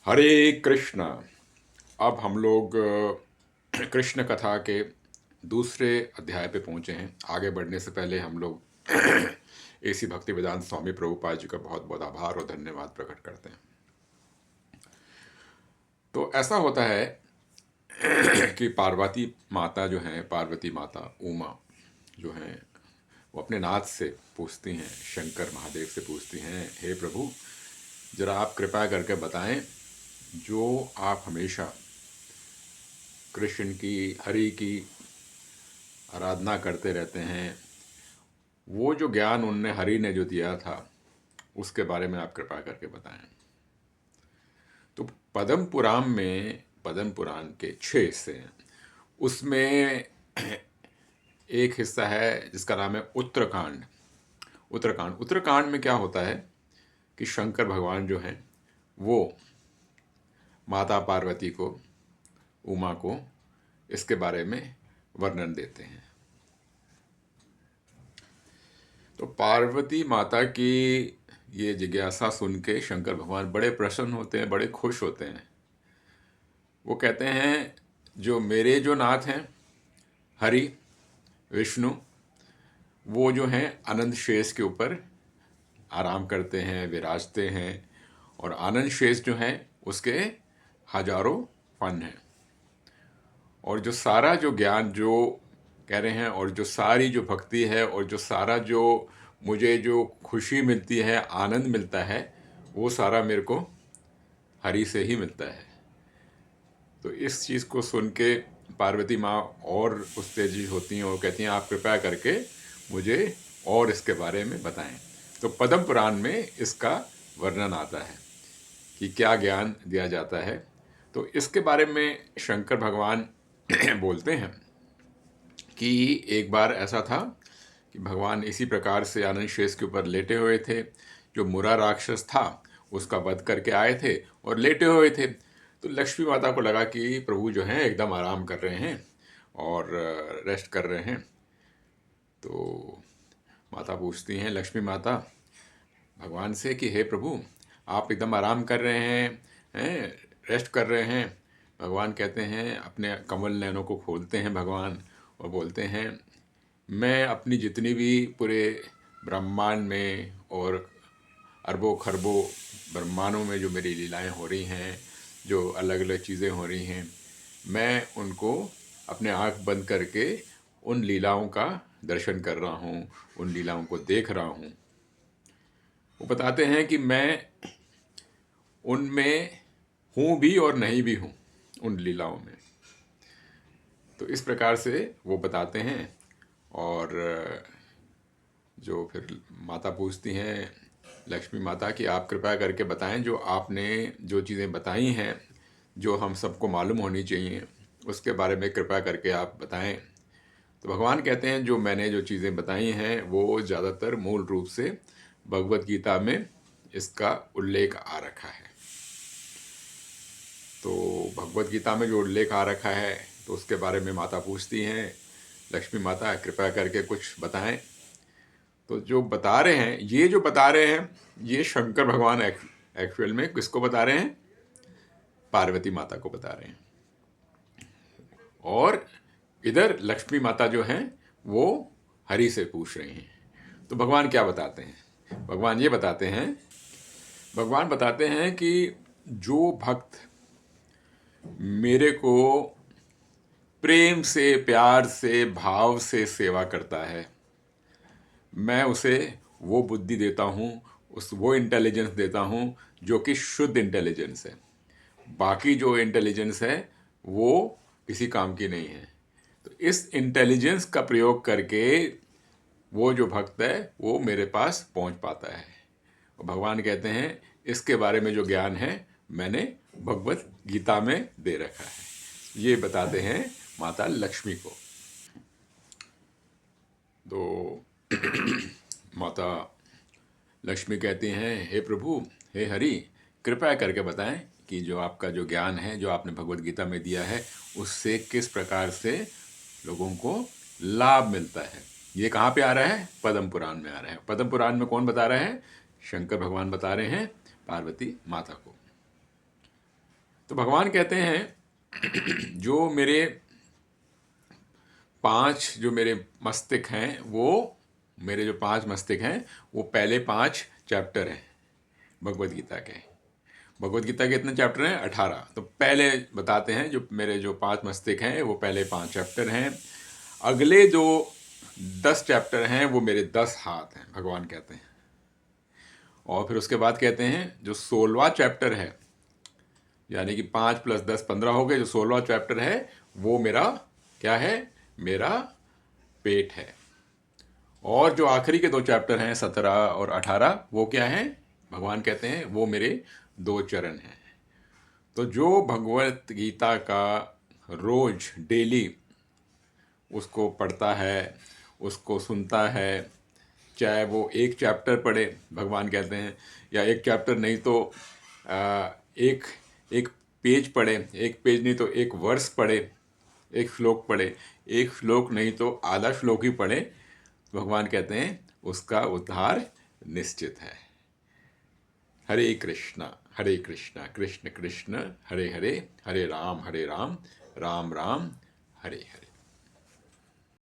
हरे कृष्णा। अब हम लोग कृष्ण कथा के दूसरे अध्याय पे पहुंचे हैं। आगे बढ़ने से पहले हम लोग एसी भक्ति वेदांत स्वामी प्रभुपाद जी का बहुत बहुत आभार और धन्यवाद प्रकट करते हैं। तो ऐसा होता है कि पार्वती माता जो हैं, पार्वती माता उमा जो हैं, वो अपने नाथ से पूछती हैं, शंकर महादेव से पूछती हैं, हे प्रभु, जरा आप कृपा करके बताएं, जो आप हमेशा कृष्ण की, हरि की आराधना करते रहते हैं, वो जो ज्ञान उनने, हरि ने जो दिया था, उसके बारे में आप कृपा करके बताएं। तो पद्म पुराण के 6 हिस्से हैं। उसमें एक हिस्सा है जिसका नाम है उत्तरकांड। उत्तरकांड में क्या होता है कि शंकर भगवान जो हैं वो माता पार्वती को, उमा को, इसके बारे में वर्णन देते हैं। तो पार्वती माता की ये जिज्ञासा सुन के शंकर भगवान बड़े प्रसन्न होते हैं, बड़े खुश होते हैं। वो कहते हैं, जो नाथ हैं, हरि, विष्णु, वो जो हैं आनंद शेष के ऊपर आराम करते हैं, विराजते हैं, और आनंद शेष जो हैं उसके हजारों फन हैं। और जो सारा जो ज्ञान जो कह रहे हैं, और जो सारी जो भक्ति है, और जो सारा जो मुझे जो खुशी मिलती है, आनंद मिलता है, वो सारा मेरे को हरि से ही मिलता है। तो इस चीज़ को सुन के पार्वती माँ और उत्तेजित होती हैं और कहती हैं, आप कृपया करके मुझे और इसके बारे में बताएं। तो पद्म पुराण में इसका वर्णन आता है कि क्या ज्ञान दिया जाता है। तो इसके बारे में शंकर भगवान बोलते हैं कि एक बार ऐसा था कि भगवान इसी प्रकार से आनंद शेष के ऊपर लेटे हुए थे। जो मुरा राक्षस था उसका वध करके आए थे और लेटे हुए थे। तो लक्ष्मी माता को लगा कि प्रभु जो हैं एकदम आराम कर रहे हैं और रेस्ट कर रहे हैं। तो माता पूछती हैं, लक्ष्मी माता भगवान से कि हे प्रभु, आप एकदम आराम कर रहे हैं, रेस्ट कर रहे हैं। भगवान कहते हैं, अपने कमल नयनों को खोलते हैं भगवान और बोलते हैं, मैं अपनी जितनी भी पूरे ब्रह्मांड में और अरबों खरबों ब्रह्मांडों में जो मेरी लीलाएं हो रही हैं, जो अलग अलग चीज़ें हो रही हैं, मैं उनको अपने आँख बंद करके उन लीलाओं का दर्शन कर रहा हूँ, उन लीलाओं को देख रहा हूँ। वो बताते हैं कि मैं उनमें हूँ भी और नहीं भी हूँ, उन लीलाओं में। तो इस प्रकार से वो बताते हैं। और जो फिर माता पूछती हैं, लक्ष्मी माता, कि आप कृपया करके बताएं, जो आपने जो चीज़ें बताई हैं, जो हम सबको मालूम होनी चाहिए, उसके बारे में कृपया करके आप बताएं। तो भगवान कहते हैं, जो मैंने जो चीज़ें बताई हैं वो ज़्यादातर मूल रूप से भगवत गीता में इसका उल्लेख आ रखा है। तो भगवत गीता में जो उल्लेख आ रखा है, तो उसके बारे में माता पूछती हैं, लक्ष्मी माता कृपया करके कुछ बताएं। तो जो बता रहे हैं, ये शंकर भगवान एक्चुअल में किसको बता रहे हैं? पार्वती माता को बता रहे हैं। और इधर लक्ष्मी माता जो हैं वो हरि से पूछ रही हैं। तो भगवान क्या बताते हैं? भगवान बताते हैं कि जो भक्त मेरे को प्रेम से, प्यार से, भाव से सेवा करता है, मैं उसे वो बुद्धि देता हूँ, वो इंटेलिजेंस देता हूँ जो कि शुद्ध इंटेलिजेंस है। बाकी जो इंटेलिजेंस है वो किसी काम की नहीं है। तो इस इंटेलिजेंस का प्रयोग करके वो जो भक्त है वो मेरे पास पहुंच पाता है। और भगवान कहते हैं, इसके बारे में जो ज्ञान है मैंने भगवत गीता में दे रखा है। ये बताते हैं माता लक्ष्मी को। तो माता लक्ष्मी कहती हैं, हे प्रभु, हे हरि, कृपया करके बताएं कि जो आपका जो ज्ञान है, जो आपने भगवत गीता में दिया है, उससे किस प्रकार से लोगों को लाभ मिलता है। ये कहाँ पे आ रहा है? पद्म पुराण में आ रहा है। पद्म पुराण में कौन बता रहा है? शंकर भगवान बता रहे हैं पार्वती माता को। तो भगवान कहते हैं जो मेरे 5 जो मेरे मस्तिष्क हैं, वो मेरे जो 5 मस्तिष्क हैं वो पहले 5 चैप्टर हैं भगवत गीता के। भगवत गीता के कितने चैप्टर हैं? 18। तो पहले बताते हैं जो मेरे जो 5 मस्तिष्क हैं वो पहले 5 चैप्टर हैं। अगले जो 10 चैप्टर हैं वो मेरे 10 हाथ हैं, भगवान कहते हैं। और फिर उसके बाद कहते हैं जो 16वां चैप्टर है, यानी कि 5 + 10 15 हो गए, जो 16वां चैप्टर है वो मेरा क्या है? मेरा पेट है। और जो आखिरी के 2 चैप्टर हैं 17 और 18, वो क्या हैं? भगवान कहते हैं वो मेरे 2 चरण हैं। तो जो भगवत गीता का रोज डेली उसको पढ़ता है, उसको सुनता है, चाहे वो एक चैप्टर पढ़े, भगवान कहते हैं, या एक चैप्टर नहीं तो एक एक पेज पढ़े, एक पेज नहीं तो एक वर्ष पढ़े, एक श्लोक पढ़े, एक श्लोक नहीं तो आधा श्लोक ही पढ़े, भगवान कहते हैं उसका उद्धार निश्चित है। हरे कृष्णा कृष्ण कृष्ण हरे हरे, हरे राम राम राम हरे हरे।